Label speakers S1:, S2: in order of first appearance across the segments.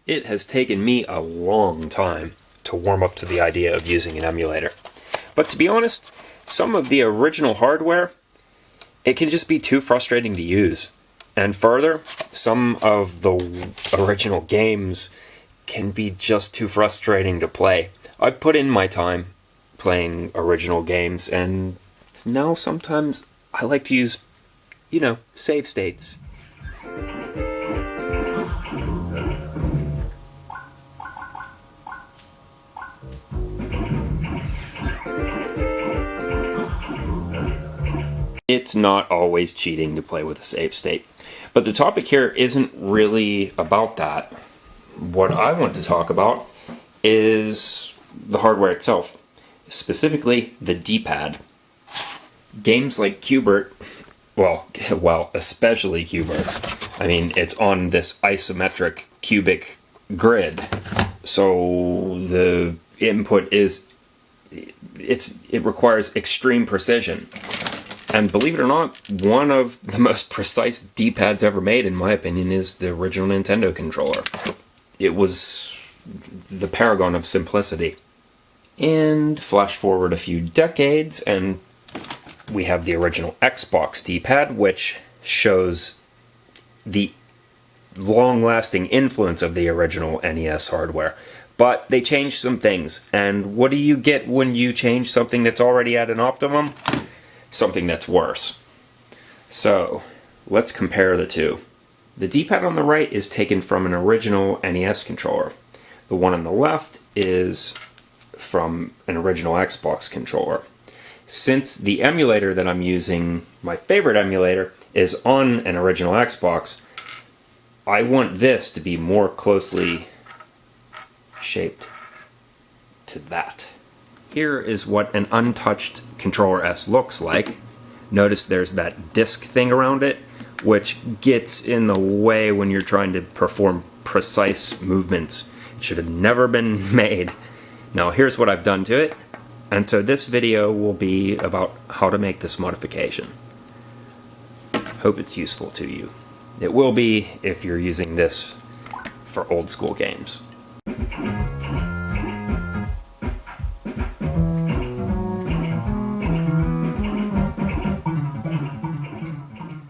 S1: It has taken me a long time to warm up to the idea of using an emulator. But to be honest, some of the original hardware, it can just be too frustrating to use. And further, some of the original games can be just too frustrating to play. I've put in my time playing original games, and now sometimes I like to use, save states. It's not always cheating to play with a save state. But the topic here isn't really about that. What I want to talk about is the hardware itself, specifically the D-pad. Games like Q Bert, well, especially Q Bert. I mean, it's on this isometric cubic grid, so the input it requires extreme precision. And believe it or not, one of the most precise D-pads ever made, in my opinion, is the original Nintendo controller. It was the paragon of simplicity. And flash forward a few decades, and we have the original Xbox D-pad, which shows the long-lasting influence of the original NES hardware. But they changed some things, and what do you get when you change something that's already at an optimum? Something that's worse. So, let's compare the two. The D-pad on the right is taken from an original NES controller. The one on the left is from an original Xbox controller. Since the emulator that I'm using, my favorite emulator, is on an original Xbox, I want this to be more closely shaped to that. Here is what an untouched Controller S looks like. Notice there's that disc thing around it, which gets in the way when you're trying to perform precise movements. It should have never been made. Now here's what I've done to it, and so this video will be about how to make this modification. Hope it's useful to you. It will be if you're using this for old school games.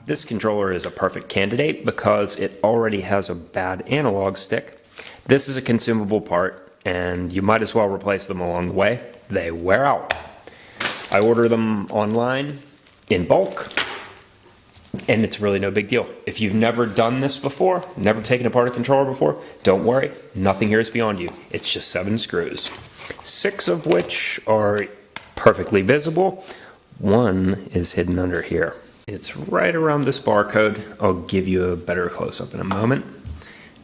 S1: This controller is a perfect candidate because it already has a bad analog stick. This is a consumable part, and you might as well replace them along the way. They wear out. I order them online in bulk, and it's really no big deal. If you've never done this before, never taken apart a controller before, don't worry, nothing here is beyond you. It's just 7 screws, 6 of which are perfectly visible. One is hidden under here. It's right around this barcode. I'll give you a better close-up in a moment.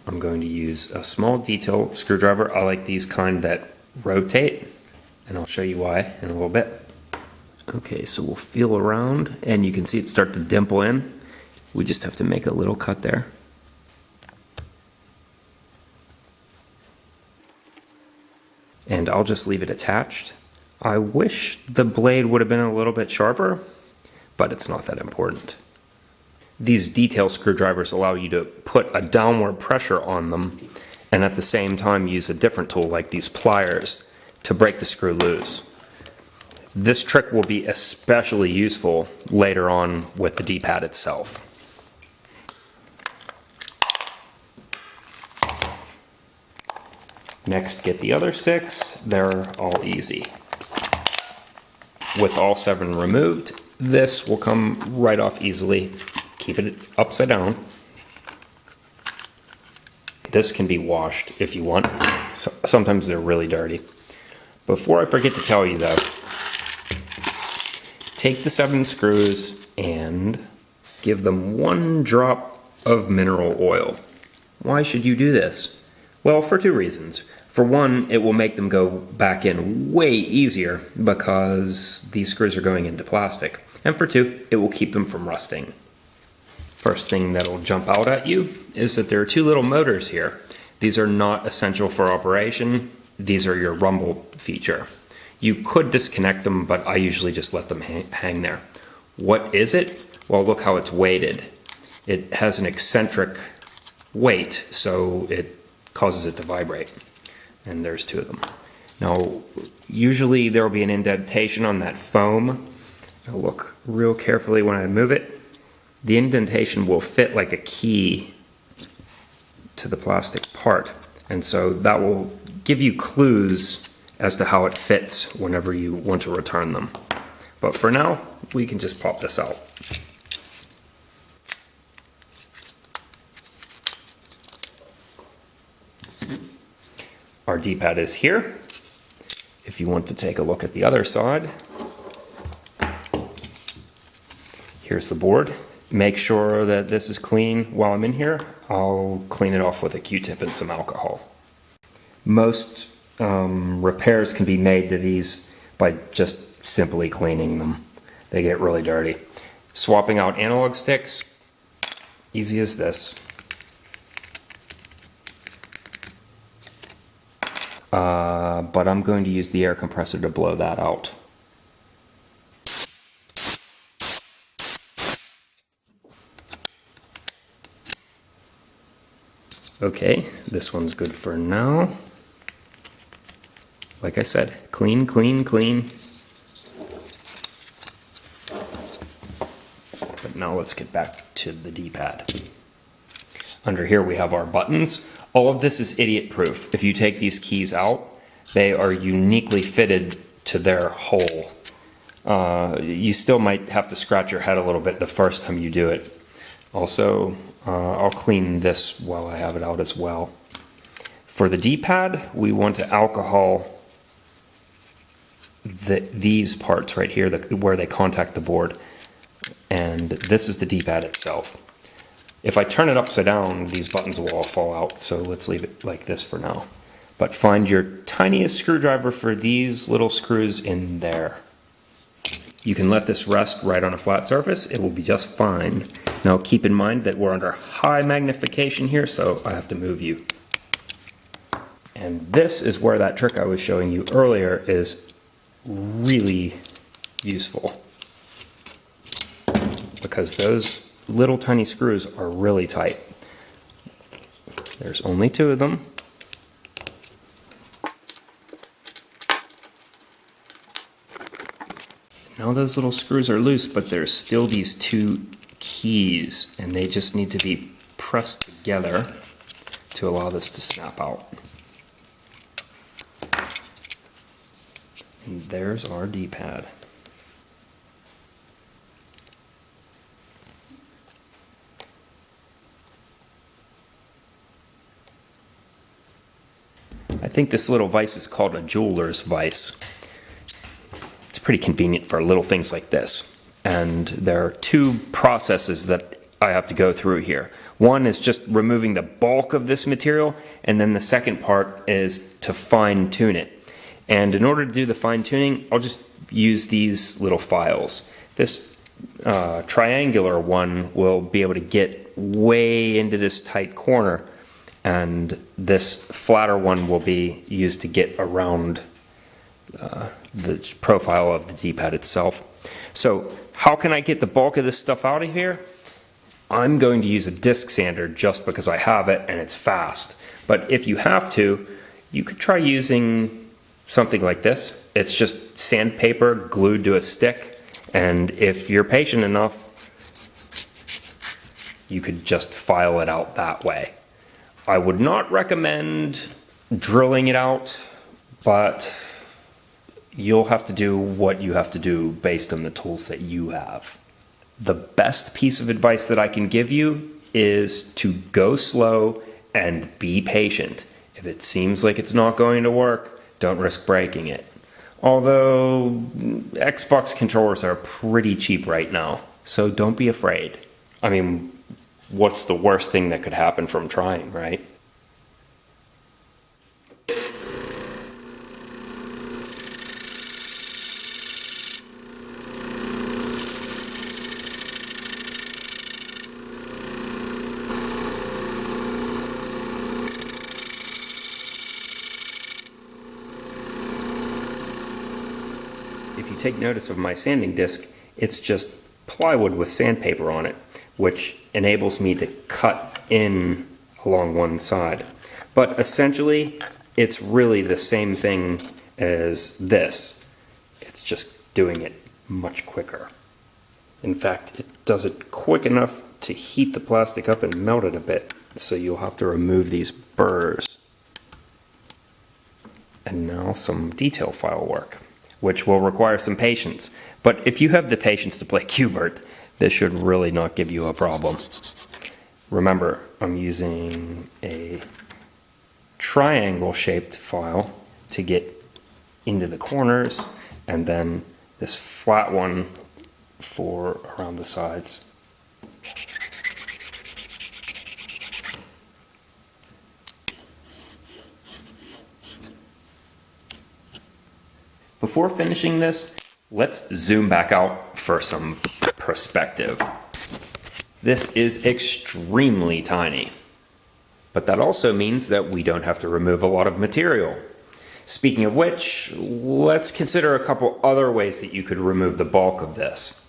S1: I'm going to use a small detail screwdriver. I like these kind that rotate, and I'll show you why in a little bit. Okay, so we'll feel around, and you can see it start to dimple in. We just have to make a little cut there. And I'll just leave it attached. I wish the blade would have been a little bit sharper, but it's not that important. These detail screwdrivers allow you to put a downward pressure on them and at the same time use a different tool like these pliers to break the screw loose. This trick will be especially useful later on with the D-pad itself. Next, get the other 6. They're all easy. With all 7 removed, this will come right off easily. Keep it upside down. This can be washed if you want. Sometimes they're really dirty. Before I forget to tell you though, take the 7 screws and give them 1 drop of mineral oil. Why should you do this? Well, for 2 reasons. For one, it will make them go back in way easier because these screws are going into plastic. And for 2, it will keep them from rusting. First thing that'll jump out at you is that there are 2 little motors here. These are not essential for operation. These are your rumble feature. You could disconnect them, but I usually just let them hang there. What is it? Well, look how it's weighted. It has an eccentric weight, so it causes it to vibrate. And there's 2 of them. Now, usually there will be an indentation on that foam. I'll look real carefully when I move it. The indentation will fit like a key to the plastic part. And so that will give you clues as to how it fits whenever you want to return them. But for now, we can just pop this out. Our D-pad is here. If you want to take a look at the other side, here's the board. Make sure that this is clean while I'm in here. I'll clean it off with a Q-tip and some alcohol. Most repairs can be made to these by just simply cleaning them. They get really dirty. Swapping out analog sticks, easy as this. But I'm going to use the air compressor to blow that out. Okay, this one's good for now. Like I said, clean, clean, clean. But now let's get back to the D-pad. Under here we have our buttons. All of this is idiot proof. If you take these keys out, they are uniquely fitted to their hole. You still might have to scratch your head a little bit the first time you do it. Also, I'll clean this while I have it out as well. For the D-pad, we want to alcohol these parts right here where they contact the board. And this is the D-pad itself. If I turn it upside down, these buttons will all fall out, so let's leave it like this for now. But find your tiniest screwdriver for these little screws in there. You can let this rest right on a flat surface, it will be just fine. Now keep in mind that we're under high magnification here, so I have to move you. And this is where that trick I was showing you earlier is really useful. Because those little tiny screws are really tight. There's only 2 of them. Now those little screws are loose, but there's still these 2 keys, and they just need to be pressed together to allow this to snap out. And there's our D-pad. I think this little vise is called a jeweler's vise. It's pretty convenient for little things like this. And there are 2 processes that I have to go through here. One is just removing the bulk of this material, and then the second part is to fine tune it. And in order to do the fine tuning, I'll just use these little files. This triangular one will be able to get way into this tight corner, and this flatter one will be used to get around the profile of the D-pad itself. So how can I get the bulk of this stuff out of here? I'm going to use a disc sander just because I have it and it's fast. But if you have to, you could try using something like this. It's just sandpaper glued to a stick, and if you're patient enough, you could just file it out that way. I would not recommend drilling it out, but you'll have to do what you have to do based on the tools that you have. The best piece of advice that I can give you is to go slow and be patient. If it seems like it's not going to work, don't risk breaking it. Although Xbox controllers are pretty cheap right now, so don't be afraid. I mean, what's the worst thing that could happen from trying, right? If you take notice of my sanding disc, it's just plywood with sandpaper on it, which enables me to cut in along one side. But essentially, it's really the same thing as this. It's just doing it much quicker. In fact, it does it quick enough to heat the plastic up and melt it a bit, so you'll have to remove these burrs. And now some detail file work, which will require some patience. But if you have the patience to play Q Bert, this should really not give you a problem. Remember, I'm using a triangle shaped file to get into the corners, and then this flat one for around the sides. Before finishing this, let's zoom back out for some perspective. This is extremely tiny, but that also means that we don't have to remove a lot of material. Speaking of which, let's consider a couple other ways that you could remove the bulk of this.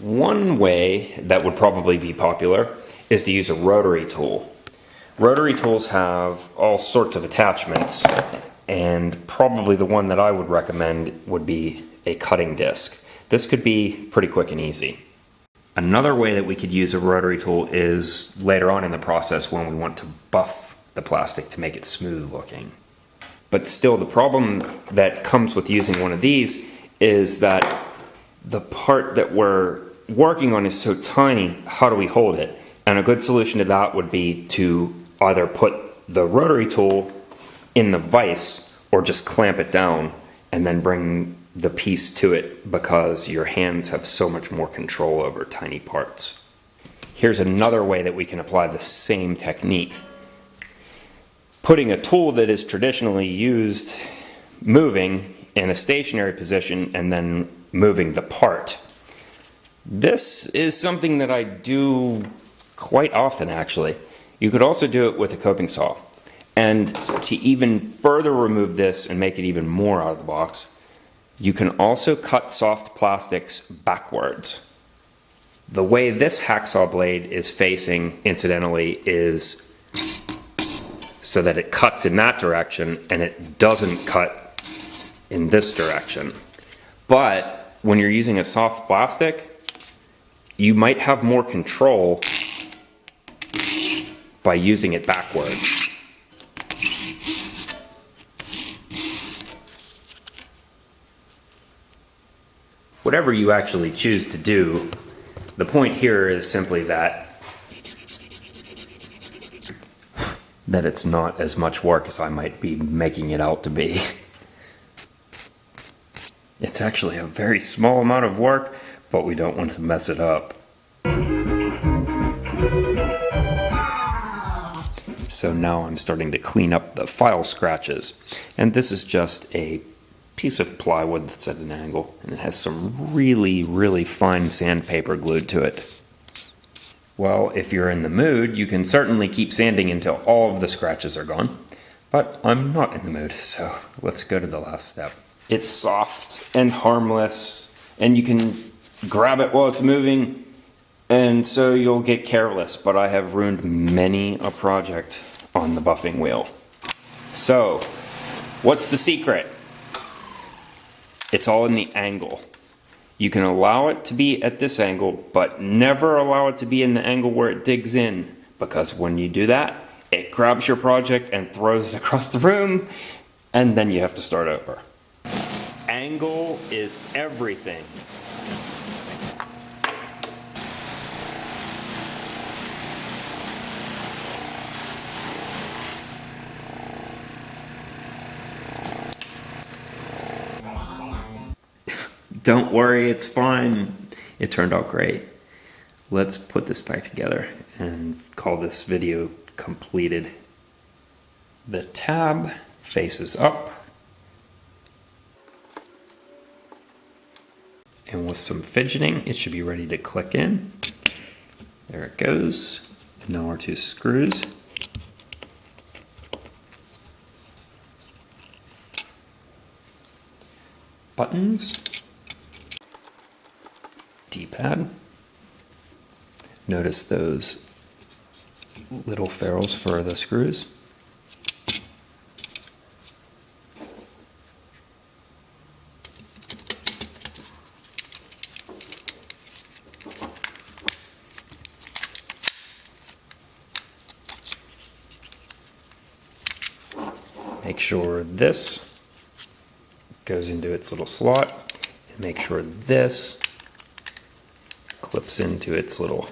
S1: One way that would probably be popular is to use a rotary tool. Rotary tools have all sorts of attachments, and probably the one that I would recommend would be a cutting disc. This could be pretty quick and easy. Another way that we could use a rotary tool is later on in the process when we want to buff the plastic to make it smooth looking. But still, the problem that comes with using one of these is that the part that we're working on is so tiny. How do we hold it? And a good solution to that would be to either put the rotary tool in the vise or just clamp it down and then bring the piece to it, because your hands have so much more control over tiny parts. Here's another way that we can apply the same technique. Putting a tool that is traditionally used moving in a stationary position and then moving the part. This is something that I do quite often, actually. You could also do it with a coping saw. And to even further remove this and make it even more out of the box, you can also cut soft plastics backwards. The way this hacksaw blade is facing, incidentally, is so that it cuts in that direction and it doesn't cut in this direction. But when you're using a soft plastic, you might have more control by using it backwards. Whatever you actually choose to do, the point here is simply that it's not as much work as I might be making it out to be. It's actually a very small amount of work, but we don't want to mess it up. So now I'm starting to clean up the file scratches, and this is just a piece of plywood that's at an angle, and it has some really fine sandpaper glued to it. Well, if you're in the mood, you can certainly keep sanding until all of the scratches are gone, but I'm not in the mood, so let's go to the last step. It's soft and harmless, and you can grab it while it's moving, and so you'll get careless, but I have ruined many a project on the buffing wheel. So, what's the secret? It's all in the angle. You can allow it to be at this angle, but never allow it to be in the angle where it digs in, because when you do that, it grabs your project and throws it across the room, and then you have to start over. Angle is everything. Don't worry, it's fine. It turned out great. Let's put this back together and call this video completed. The tab faces up. And with some fidgeting, it should be ready to click in. There it goes. And now our two screws. Buttons. D-pad. Notice those little ferrules for the screws. Make sure this goes into its little slot, and make sure this clips into its little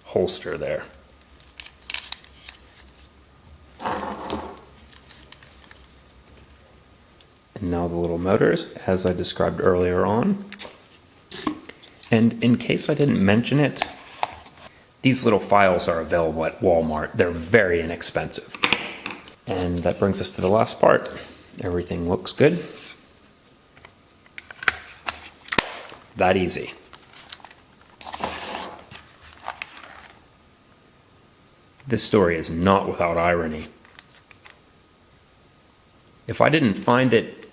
S1: holster there. And now the little motors, as I described earlier on. And in case I didn't mention it, these little files are available at Walmart. They're very inexpensive. And that brings us to the last part. Everything looks good. That easy. This story is not without irony. If I didn't find it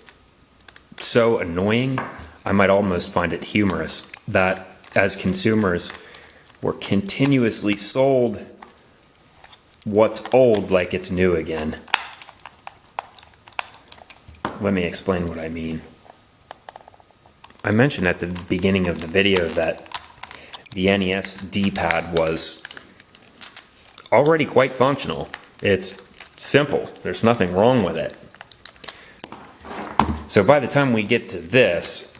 S1: so annoying, I might almost find it humorous that as consumers, we're continuously sold what's old like it's new again. Let me explain what I mean. I mentioned at the beginning of the video that the NES D-pad was already quite functional. It's simple. There's nothing wrong with it. So by the time we get to this,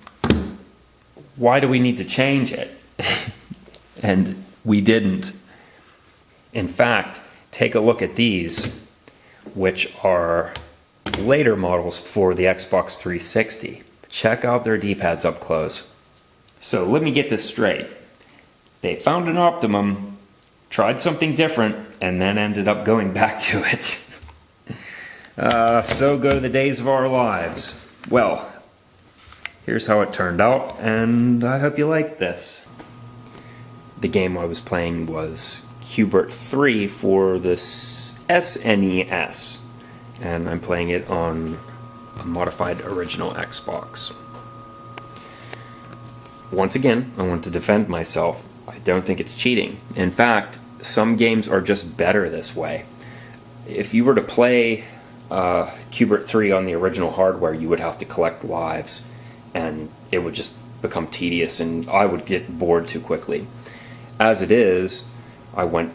S1: why do we need to change it? And we didn't. In fact, take a look at these, which are later models for the Xbox 360. Check out their D-pads up close. So let me get this straight. They found an optimum, tried something different, and then ended up going back to it. So go the days of our lives. Well, here's how it turned out, and I hope you like this. The game I was playing was Q Bert 3 for the SNES, and I'm playing it on a modified original Xbox. Once again, I want to defend myself. I don't think it's cheating. In fact, some games are just better this way. If you were to play Q Bert 3 on the original hardware, you would have to collect lives, and it would just become tedious, and I would get bored too quickly. As it is, I went,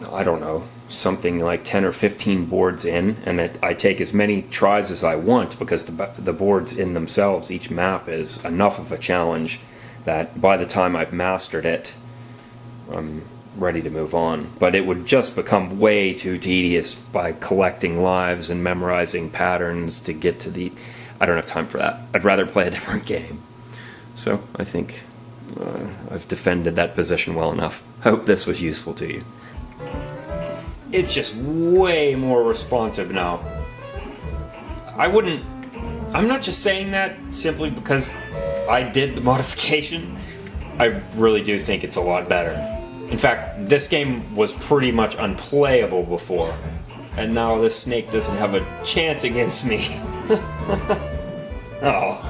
S1: I don't know, something like 10 or 15 boards in, and I take as many tries as I want, because the boards in themselves, each map is enough of a challenge that by the time I've mastered it, I'm ready to move on. But it would just become way too tedious by collecting lives and memorizing patterns to get to the... I don't have time for that. I'd rather play a different game. So I think I've defended that position well enough. Hope this was useful to you. It's just way more responsive now. I'm not just saying that simply because I did the modification. I really do think it's a lot better. In fact, this game was pretty much unplayable before, and now this snake doesn't have a chance against me. Oh.